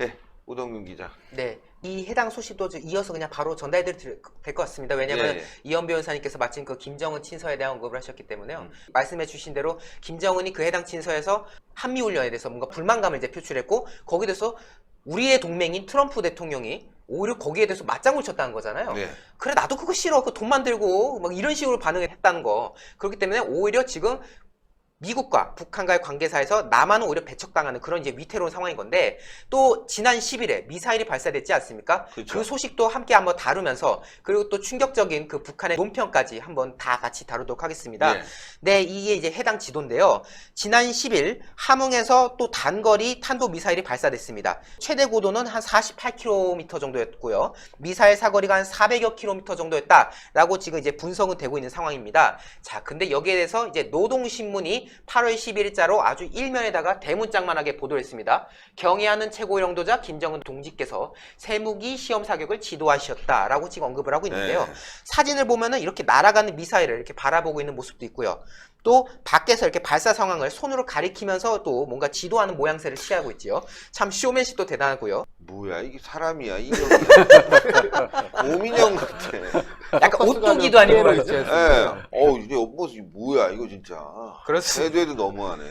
네, 오동균 기자. 네, 이 해당 소식도 이어서 그냥 바로 전달해드릴 될 것 같습니다. 왜냐하면 예. 이현 변호사님께서 마침 그 김정은 친서에 대한 언급을 하셨기 때문에요. 말씀해주신 대로 김정은이 그 해당 친서에서 한미훈련에 대해서 뭔가 불만감을 이제 표출했고 거기에 대해서 우리의 동맹인 트럼프 대통령이 오히려 거기에 대해서 맞장구 쳤다는 거잖아요. 네. 그래 나도 그거 싫어. 그 돈 만들고 막 이런 식으로 반응을 했다는 거. 그렇기 때문에 오히려 지금 미국과 북한과의 관계사에서 남한은 오히려 배척당하는 그런 이제 위태로운 상황인 건데 또 지난 10일에 미사일이 발사됐지 않습니까? 그렇죠. 그 소식도 함께 한번 다루면서 그리고 또 충격적인 그 북한의 논평까지 한번 다 같이 다루도록 하겠습니다. 네. 네, 이게 이제 해당 지도인데요. 지난 10일 함흥에서 또 단거리 탄도미사일이 발사됐습니다. 최대 고도는 한 48km 정도였고요. 미사일 사거리가 한 400여 km 정도였다라고 지금 이제 분석은 되고 있는 상황입니다. 자, 근데 여기에 대해서 이제 노동신문이 8월 11일자로 아주 일면에다가 대문짝만하게 보도를 했습니다. 경애하는 최고 영도자 김정은 동지께서 쇠무기 시험 사격을 지도하셨다라고 지금 언급을 하고 있는데요. 네. 사진을 보면은 이렇게 날아가는 미사일을 이렇게 바라보고 있는 모습도 있고요. 또 밖에서 이렇게 발사 상황을 손으로 가리키면서 또 뭔가 지도하는 모양새를 취하고 있지요. 참 쇼맨십도 대단하고요. 뭐야 이게 사람이야 인형이야. 오민영 같아. 약간 오뚜기도 아니고 예. 말이죠. 이게 뭐야 이거 진짜. 그렇습니다. 해도 너무하네.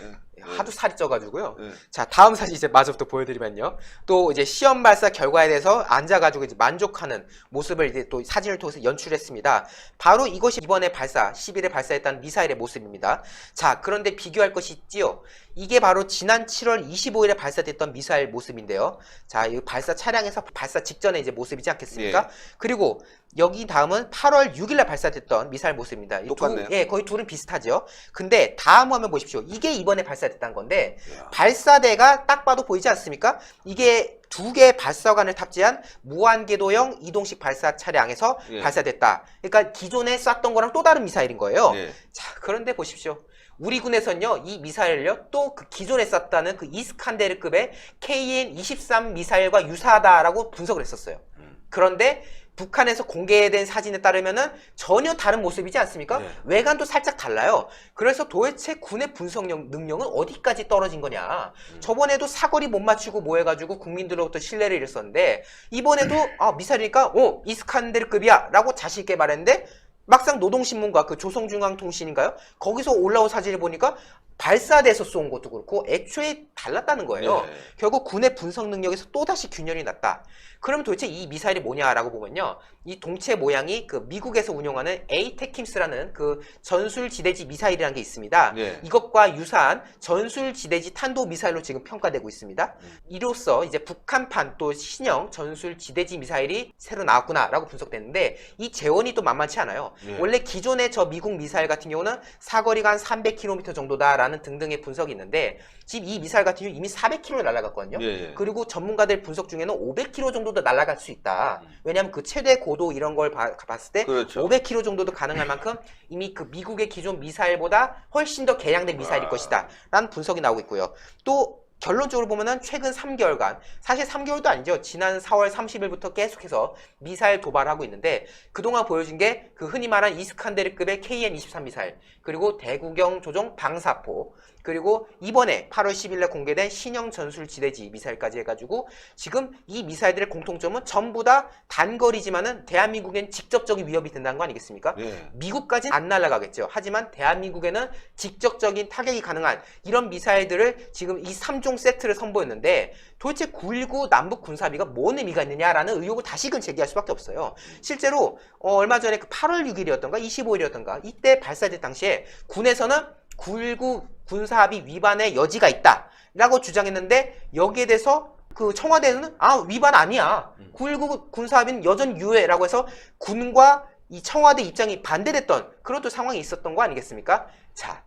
하도 살이 쪄가지고요. 네. 자, 다음 사진 이제 마저부터 보여드리면요. 또 이제 시험 발사 결과에 대해서 앉아가지고 이제 만족하는 모습을 이제 또 사진을 통해서 연출했습니다. 바로 이것이 이번에 10일에 발사했던 미사일의 모습입니다. 자, 그런데 비교할 것이 있지요. 이게 바로 지난 7월 25일에 발사됐던 미사일 모습인데요. 자, 이 발사 차량에서 발사 직전에 이제 모습이지 않겠습니까? 예. 그리고 여기 다음은 8월 6일에 발사됐던 미사일 모습입니다. 똑같네요. 거의 둘은 비슷하죠. 근데 다음 화면 보십시오. 이게 이번에 발사됐다는 건데 야. 발사대가 딱 봐도 보이지 않습니까? 이게 두 개의 발사관을 탑재한 무한궤도형 이동식 발사 차량에서 예. 발사됐다. 그러니까 기존에 쐈던 거랑 또 다른 미사일인 거예요. 예. 자, 그런데 보십시오. 우리 군에서는요, 이 미사일을요, 또 그 기존에 쐈다는 그 이스칸데르급의 KN-23 미사일과 유사하다라고 분석을 했었어요. 그런데 북한에서 공개된 사진에 따르면은 전혀 다른 모습이지 않습니까? 네. 외관도 살짝 달라요. 그래서 도대체 군의 분석 능력은 어디까지 떨어진 거냐. 저번에도 사거리 못 맞추고 뭐 해가지고 국민들로부터 신뢰를 잃었었는데 이번에도 미사일이니까 이스칸데르급이야 라고 자신 있게 말했는데 막상 노동신문과 그 조선중앙통신인가요? 거기서 올라온 사진을 보니까 발사돼서 쏜 것도 그렇고 애초에 달랐다는 거예요. 네. 결국 군의 분석 능력에서 또다시 균열이 났다. 그럼 도대체 이 미사일이 뭐냐라고 보면요. 이 동체 모양이 그 미국에서 운용하는 에이테킴스라는 그 전술지대지 미사일이라는 게 있습니다. 네. 이것과 유사한 전술지대지 탄도 미사일로 지금 평가되고 있습니다. 이로써 이제 북한판 또 신형 전술지대지 미사일이 새로 나왔구나라고 분석됐는데 이 재원이 또 만만치 않아요. 네. 원래 기존의 저 미국 미사일 같은 경우는 사거리가 한 300km 정도다라는 등등의 분석이 있는데 지금 이 미사일 같은 경우 이미 400km를 날아갔거든요. 예. 그리고 전문가들 분석 중에는 500km 정도도 날아갈 수 있다. 왜냐하면 그 최대 고도 이런 걸 봤을 때 그렇죠. 500km 정도도 가능할 만큼 이미 그 미국의 기존 미사일보다 훨씬 더 개량된 미사일일 것이다. 라는 분석이 나오고 있고요. 또 결론적으로 보면은 최근 3개월간, 사실 3개월도 아니죠. 지난 4월 30일부터 계속해서 미사일 도발하고 있는데 그동안 보여준 게 그 흔히 말한 이스칸데르급의 KN-23 미사일, 그리고 대구경 조종 방사포, 그리고 이번에 8월 10일에 공개된 신형 전술지대지 미사일까지 해가지고 지금 이 미사일들의 공통점은 전부 다 단거리지만은 대한민국엔 직접적인 위협이 된다는 거 아니겠습니까? 네. 미국까지는 안 날아가겠죠. 하지만 대한민국에는 직접적인 타격이 가능한 이런 미사일들을 지금 이 3종 세트를 선보였는데 도대체 9.19 남북 군사합의가 뭔 의미가 있느냐라는 의혹을 다시금 제기할 수밖에 없어요. 실제로 얼마 전에 그 8월 6일이었던가 25일이었던가 이때 발사될 당시에 군에서는 9.19 군사합의 위반의 여지가 있다라고 주장했는데 여기에 대해서 그 청와대에서는 위반 아니야. 9.19 군사합의는 여전히 유효해라고 해서 군과 이 청와대 입장이 반대됐던 그런 또 상황이 있었던 거 아니겠습니까? 자,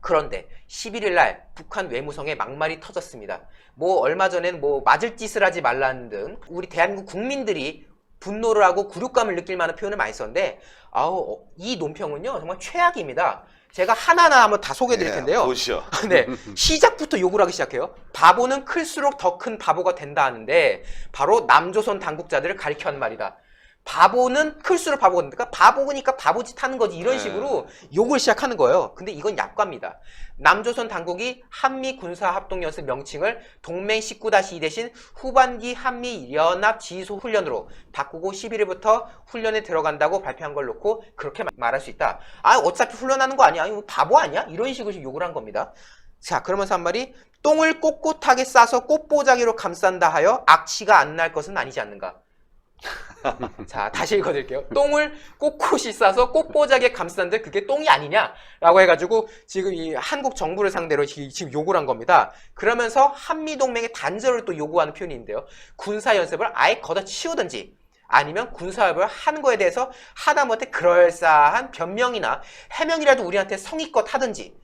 그런데 11일 날 북한 외무성에 막말이 터졌습니다. 뭐 얼마 전에는 뭐 맞을 짓을 하지 말라는 등 우리 대한민국 국민들이 분노를 하고 굴욕감을 느낄 만한 표현을 많이 썼는데 이 논평은요 정말 최악입니다. 제가 하나하나 한번 다 소개해 드릴 텐데요. 보시죠. 네, 시작부터 욕을 하기 시작해요. 바보는 클수록 더 큰 바보가 된다 하는데 바로 남조선 당국자들을 가리켜 한 말이다. 바보는 클수록 바보거든요. 그러니까 바보니까 바보짓 하는 거지. 이런 식으로 욕을 시작하는 거예요. 근데 이건 약과입니다. 남조선 당국이 한미 군사합동연습 명칭을 동맹 19-2 대신 후반기 한미연합 지휘소훈련으로 바꾸고 11일부터 훈련에 들어간다고 발표한 걸 놓고 그렇게 말할 수 있다. 아, 어차피 훈련하는 거 아니야? 이거 바보 아니야? 이런 식으로 욕을 한 겁니다. 자, 그러면서 한 말이 똥을 꼿꼿하게 싸서 꽃보자기로 감싼다 하여 악취가 안 날 것은 아니지 않는가. 자, 다시 읽어드릴게요. 똥을 꼿꼿이 싸서 꽃보자기에 감싼데 그게 똥이 아니냐라고 해가지고 지금 이 한국 정부를 상대로 지금 요구를 한 겁니다. 그러면서 한미동맹의 단절을 또 요구하는 표현이 있는데요. 군사연습을 아예 걷어치우든지 아니면 군사협을 한 거에 대해서 하다못해 그럴싸한 변명이나 해명이라도 우리한테 성의껏 하든지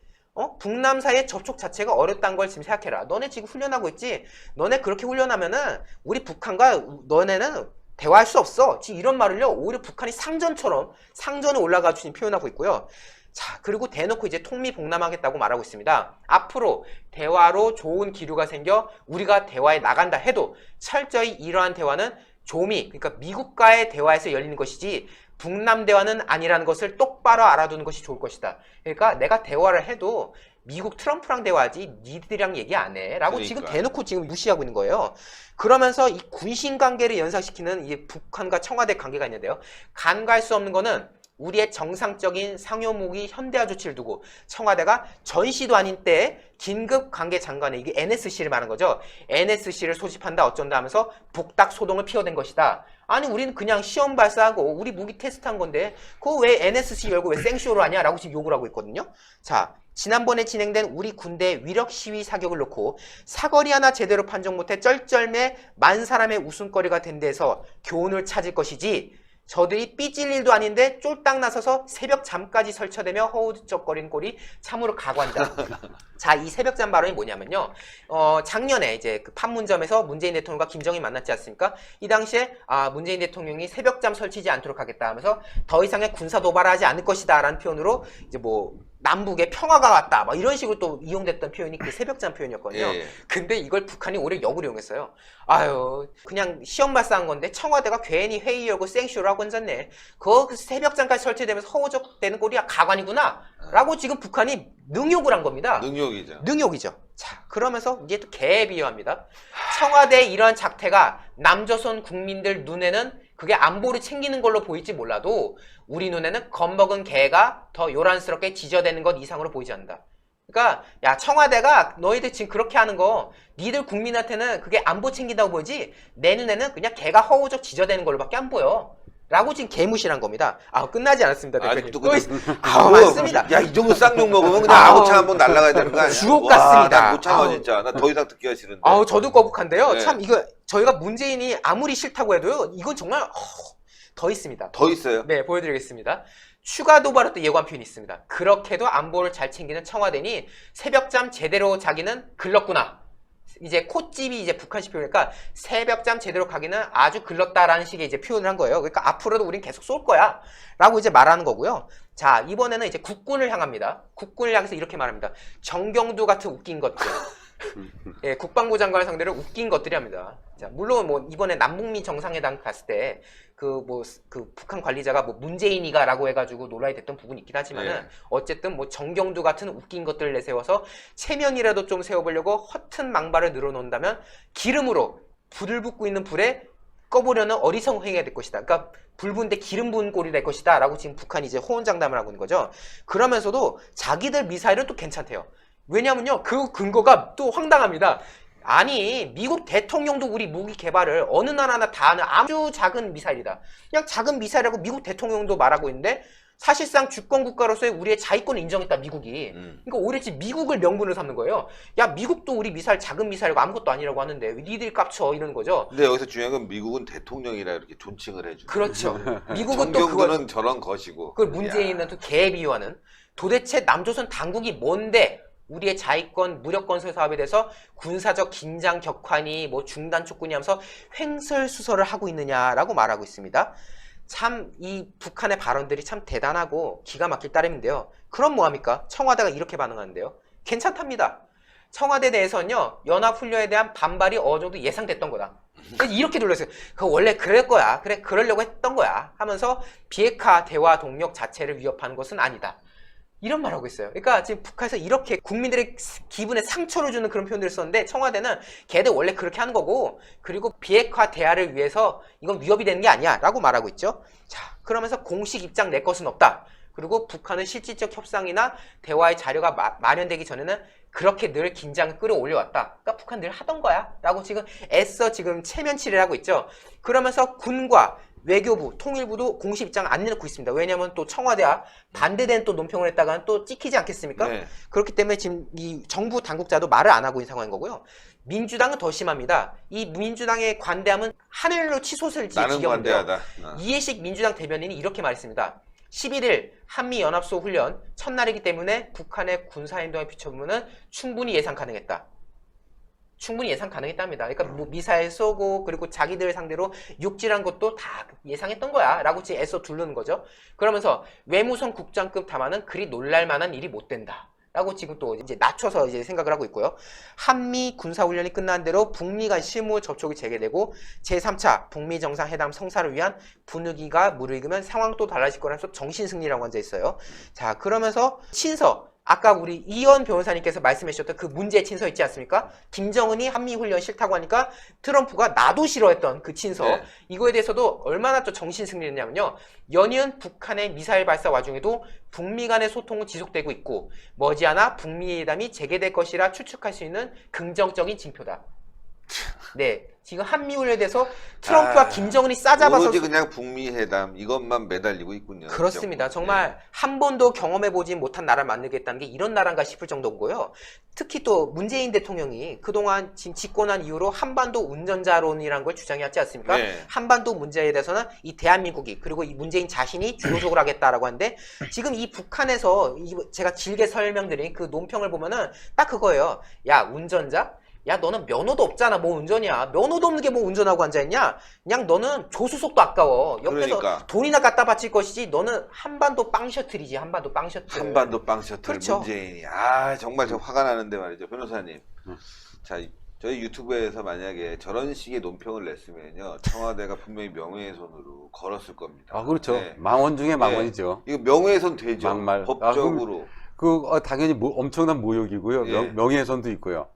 북남 사이의 접촉 자체가 어렵다는 걸 지금 생각해라. 너네 지금 훈련하고 있지? 너네 그렇게 훈련하면은 우리 북한과 너네는 대화할 수 없어. 지금 이런 말을요, 오히려 북한이 상전에 올라가 주신 표현하고 있고요. 자, 그리고 대놓고 이제 통미봉남하겠다고 말하고 있습니다. 앞으로 대화로 좋은 기류가 생겨 우리가 대화에 나간다 해도 철저히 이러한 대화는 조미, 그러니까 미국과의 대화에서 열리는 것이지 북남 대화는 아니라는 것을 똑바로 알아두는 것이 좋을 것이다. 그러니까 내가 대화를 해도 미국 트럼프랑 대화하지 니들이랑 얘기 안 해. 라고 그러니까. 지금 대놓고 지금 무시하고 있는 거예요. 그러면서 이 군신 관계를 연상시키는 이 북한과 청와대 관계가 있는데요. 간과할 수 없는 거는 우리의 정상적인 상호무기 현대화 조치를 두고 청와대가 전시도 아닌 때에 긴급 관계 장관에 이게 NSC를 말하는 거죠. NSC를 소집한다 어쩐다 하면서 복닥 소동을 피워댄 것이다. 아니 우리는 그냥 시험 발사하고 우리 무기 테스트한 건데 그거 왜 NSC 열고 왜 생쇼를 하냐 라고 지금 욕을 하고 있거든요. 자, 지난번에 진행된 우리 군대 위력 시위 사격을 놓고 사거리 하나 제대로 판정 못해 쩔쩔매 만 사람의 웃음거리가 된 데서 교훈을 찾을 것이지 저들이 삐질 일도 아닌데 쫄딱 나서서 새벽 잠까지 설쳐대며 허우적거리는 꼴이 참으로 가관이다. 자, 이 새벽잠 발언이 뭐냐면요. 작년에 이제 그 판문점에서 문재인 대통령과 김정일 만났지 않습니까? 이 당시에 문재인 대통령이 새벽잠 설치지 않도록 하겠다 하면서 더 이상의 군사 도발을 하지 않을 것이다 라는 표현으로 이제 뭐 남북에 평화가 왔다 막 이런 식으로 또 이용됐던 표현이 그 새벽잠 표현이었거든요. 예. 근데 이걸 북한이 오히려 역으로 이용했어요. 아유 그냥 시험 발사한 건데 청와대가 괜히 회의 열고 생쇼를 하고 앉았네. 그 새벽잠까지 설치되면서 허우적대는 꼴이 가관이구나 라고 지금 북한이 능욕을 한 겁니다. 능욕이죠. 능욕이죠. 자, 그러면서 이게 또 개에 비유합니다. 청와대의 이러한 작태가 남조선 국민들 눈에는 그게 안보를 챙기는 걸로 보일지 몰라도 우리 눈에는 겁먹은 개가 더 요란스럽게 지저대는 것 이상으로 보이지 않는다. 그러니까 야 청와대가 너희들 지금 그렇게 하는 거 니들 국민한테는 그게 안보 챙긴다고 보이지 내 눈에는 그냥 개가 허우적 지저대는 걸로밖에 안 보여. 라고 지금 개무시한 겁니다. 끝나지 않았습니다, 대표님. 많습니다. 야, 이 정도 쌍욕 먹으면 그냥 모차 한번 날아가야 되는 거 아니야? 주옥 같습니다. 나 못 참아, 진짜. 나 더 이상 듣기가 싫은데. 저도 거북한데요. 네. 참, 이거, 저희가 문재인이 아무리 싫다고 해도요, 이건 정말, 더 있습니다. 더 있어요? 네, 보여드리겠습니다. 추가 도발을 또 예고한 표현이 있습니다. 그렇게도 안보를 잘 챙기는 청와대니 새벽잠 제대로 자기는 글렀구나. 이제 콧집이 이제 북한식 표현이니까 새벽잠 제대로 가기는 아주 글렀다라는 식의 이제 표현을 한 거예요. 그러니까 앞으로도 우린 계속 쏠 거야. 라고 이제 말하는 거고요. 자, 이번에는 이제 국군을 향합니다. 국군을 향해서 이렇게 말합니다. 정경두 같은 웃긴 것들. 예, 국방부 장관을 상대로 웃긴 것들이 합니다. 자, 물론 뭐 이번에 남북미 정상회담 갔을 때 그 북한 관리자가 뭐 문재인이가라고 해가지고 논란이 됐던 부분이 있긴 하지만은 네. 어쨌든 뭐 정경두 같은 웃긴 것들을 내세워서 체면이라도 좀 세워보려고 허튼 망발을 늘어놓는다면 기름으로 불을 붓고 있는 불에 꺼보려는 어리석은 행위가 될 것이다. 그러니까 불 부은데 기름 부은 꼴이 될 것이다. 라고 지금 북한이 이제 호언장담을 하고 있는 거죠. 그러면서도 자기들 미사일은 또 괜찮대요. 왜냐면요, 그 근거가 또 황당합니다. 아니, 미국 대통령도 우리 무기 개발을 어느 나라나 다 하는 아주 작은 미사일이다. 그냥 작은 미사일이라고 미국 대통령도 말하고 있는데 사실상 주권 국가로서의 우리의 자위권을 인정했다, 미국이. 그러니까 오히려 지금 미국을 명분을 삼는 거예요. 야, 미국도 우리 미사일 작은 미사일이고 아무것도 아니라고 하는데 왜 니들이 깝쳐 이러는 거죠. 근데 여기서 중요한 건 미국은 대통령이라 이렇게 존칭을 해주죠. 그렇죠. 미국은 또 정경두는 저런 것이고. 그걸 문재인은 또 개에 비유하는. 도대체 남조선 당국이 뭔데 우리의 자위권 무력건설 사업에 대해서 군사적 긴장 격환이 뭐 중단 촉구니 하면서 횡설수설을 하고 있느냐라고 말하고 있습니다. 참 이 북한의 발언들이 참 대단하고 기가 막힐 따름인데요. 그럼 뭐합니까? 청와대가 이렇게 반응하는데요. 괜찮답니다. 청와대 내에서는요, 연합훈련에 대한 반발이 어느 정도 예상됐던 거다. 이렇게 돌렸어요. 그거 원래 그럴 거야. 그래, 그러려고 했던 거야. 하면서 비핵화 대화 동력 자체를 위협하는 것은 아니다. 이런 말 하고 있어요. 그러니까 지금 북한에서 이렇게 국민들의 기분에 상처를 주는 그런 표현들을 썼는데, 청와대는 걔들 원래 그렇게 하는 거고, 그리고 비핵화 대화를 위해서 이건 위협이 되는 게 아니야 라고 말하고 있죠. 자, 그러면서 공식 입장 낼 것은 없다. 그리고 북한은 실질적 협상이나 대화의 자료가 마련되기 전에는 그렇게 늘 긴장을 끌어올려왔다. 그러니까 북한 늘 하던 거야 라고 지금 애써 지금 체면치를 하고 있죠. 그러면서 군과 외교부, 통일부도 공식 입장 안 내놓고 있습니다. 왜냐하면 또 청와대와 반대되는 또 논평을 했다가는 또 찍히지 않겠습니까? 네. 그렇기 때문에 지금 이 정부 당국자도 말을 안 하고 있는 상황인 거고요. 민주당은 더 심합니다. 이 민주당의 관대함은 하늘로 치솟을지 나는 지경인데요. 관대하다. 이해식 민주당 대변인이 이렇게 말했습니다. 11일 한미연합소 훈련 첫날이기 때문에 북한의 군사행동에 비춰보면 충분히 예상 가능했다. 충분히 예상 가능했답니다. 그러니까 뭐 미사일 쏘고 그리고 자기들 상대로 육질한 것도 다 예상했던 거야 라고 지금 애써 두르는 거죠. 그러면서 외무성 국장급 담화는 그리 놀랄만한 일이 못 된다 라고 지금 또 이제 낮춰서 이제 생각을 하고 있고요. 한미 군사훈련이 끝난 대로 북미 간 실무 접촉이 재개되고 제3차 북미 정상회담 성사를 위한 분위기가 무르익으면 상황 또 달라질 거라면서 정신승리라고 앉아 있어요. 자, 그러면서 친서, 아까 우리 이현 변호사님께서 말씀해 주셨던 그 문제 친서 있지 않습니까? 김정은이 한미훈련 싫다고 하니까 트럼프가 나도 싫어했던 그 친서. 네. 이거에 대해서도 얼마나 또 정신승리했냐면요. 연이은 북한의 미사일 발사 와중에도 북미 간의 소통은 지속되고 있고 머지않아 북미 회담이 재개될 것이라 추측할 수 있는 긍정적인 징표다. 네, 지금 한미훈련에 대해서 트럼프와 김정은이 싸잡아서 오로지 그냥 북미 회담 이것만 매달리고 있군요. 그렇습니다. 정부. 정말 네. 한 번도 경험해보지 못한 나라를 만들겠다는 게 이런 나라인가 싶을 정도고요. 특히 또 문재인 대통령이 그동안 지금 집권한 이후로 한반도 운전자론이라는 걸 주장해왔지 않습니까? 네. 한반도 문제에 대해서는 이 대한민국이 그리고 이 문재인 자신이 주도적으로 하겠다라고 하는데 지금 이 북한에서 제가 길게 설명드린 그 논평을 보면은 딱 그거예요. 야, 운전자? 야, 너는 면허도 없잖아. 뭐 운전이야. 면허도 없는 게 뭐 운전하고 앉아있냐? 그냥 너는 조수석도 아까워. 옆에서 그러니까. 돈이나 갖다 바칠 것이지 너는 한반도 빵 셔틀이지. 한반도 빵 셔틀. 한반도 빵 셔틀 그렇죠. 문재인이 정말 저 화가 나는데 말이죠, 변호사님. 자, 저희 유튜브에서 만약에 저런 식의 논평을 냈으면요, 청와대가 분명히 명예훼손으로 걸었을 겁니다. 아, 그렇죠. 네. 망언 중에 망언이죠. 이거 명예훼손 되죠. 막말. 법적으로. 당연히 엄청난 모욕이고요. 예. 명예훼손도 있고요.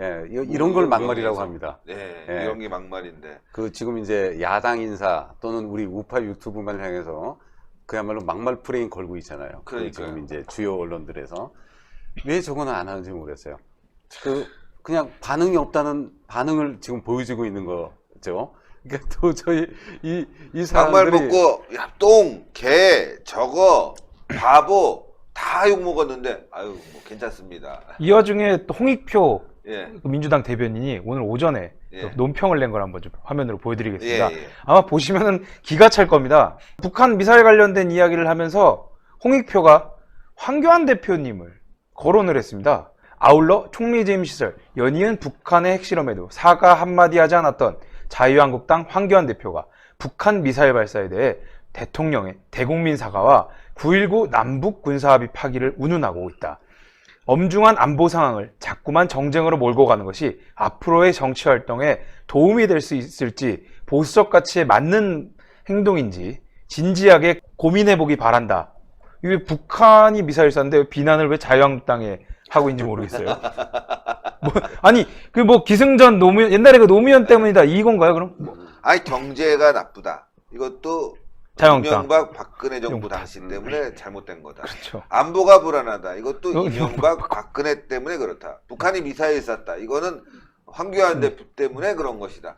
예, 이런 걸 막말이라고 명예훼손. 합니다. 네, 예. 이런 게 막말인데. 지금 이제 야당 인사 또는 우리 우파 유튜브만 향해서 그야말로 막말 프레임 걸고 있잖아요. 그러니까요. 지금 이제 주요 언론들에서 왜 저거는 안 하는지 모르겠어요. 그냥 반응이 없다는 반응을 지금 보여주고 있는 거죠. 그러니까 도저히 이 막말 사람들이 먹고 야, 똥, 개, 저거, 바보 다 욕 먹었는데 아유 뭐 괜찮습니다. 이 와중에 또 홍익표 예. 그 민주당 대변인이 오늘 오전에 예. 그 논평을 낸 걸 한번 좀 화면으로 보여드리겠습니다. 예, 예. 아마 보시면은 기가 찰 겁니다. 북한 미사일 관련된 이야기를 하면서 홍익표가 황교안 대표님을 거론을 했습니다. 아울러 총리재임시설 연이은 북한의 핵실험에도 사과 한마디 하지 않았던 자유한국당 황교안 대표가 북한 미사일 발사에 대해 대통령의 대국민 사과와 9.19 남북 군사합의 파기를 운운하고 있다. 엄중한 안보 상황을 자꾸만 정쟁으로 몰고 가는 것이 앞으로의 정치 활동에 도움이 될 수 있을지 보수적 가치에 맞는 행동인지 진지하게 고민해보기 바란다. 이게 북한이 미사일 쐈는데 비난을 왜 자유한국당에 하고 있는지 모르겠어요. 기승전 노무현, 옛날에 그 노무현 때문이다 이건가요 그럼? 아니 경제가 나쁘다. 이것도 자유한국당. 이명박 박근혜 정부 당시 때문에 잘못된 거다. 그렇죠. 안보가 불안하다. 이것도 이명박 박근혜 때문에 그렇다. 북한이 미사일 쐈다. 이거는 황교안 대표 때문에 그런 것이다.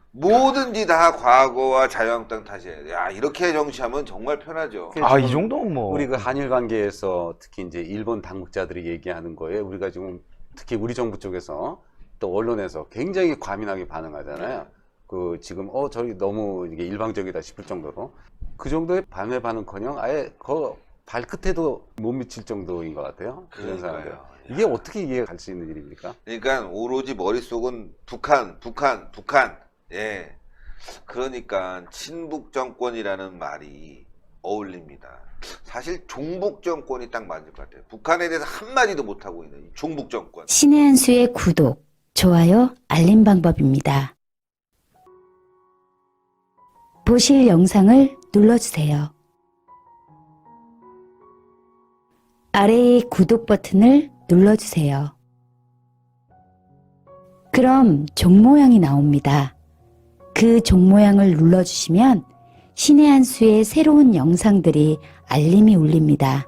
뭐든지 다 과거와 자유한국당 탓이에요. 야 이렇게 정치하면 정말 편하죠. 아, 이 정도는 뭐. 우리 그 한일 관계에서 특히 이제 일본 당국자들이 얘기하는 거에 우리가 지금 특히 우리 정부 쪽에서 또 언론에서 굉장히 과민하게 반응하잖아요. 지금 저희 너무 이게 일방적이다 싶을 정도로 그 정도의 반응을 반응커녕 아예 발끝에도 못 미칠 정도인 것 같아요. 그런 사람들. 그러니까요. 이게 어떻게 이해가 갈 수 있는 일입니까? 그러니까 오로지 머릿속은 북한. 예. 그러니까 친북 정권이라는 말이 어울립니다. 사실 종북 정권이 딱 맞을 것 같아요. 북한에 대해서 한마디도 못하고 있는 이 종북 정권. 신의 한 수의 구독, 좋아요, 알림 방법입니다. 보실 영상을 눌러주세요. 아래의 구독 버튼을 눌러주세요. 그럼 종 모양이 나옵니다. 그 종 모양을 눌러주시면 신의 한 수의 새로운 영상들이 알림이 울립니다.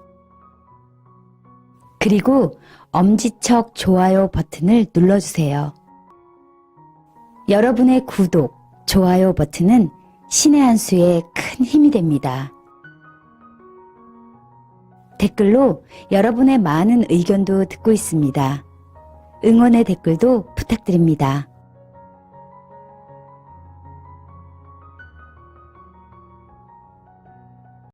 그리고 엄지척 좋아요 버튼을 눌러주세요. 여러분의 구독, 좋아요 버튼은 신의 한 수의 큰 힘이 됩니다. 댓글로 여러분의 많은 의견도 듣고 있습니다. 응원의 댓글도 부탁드립니다.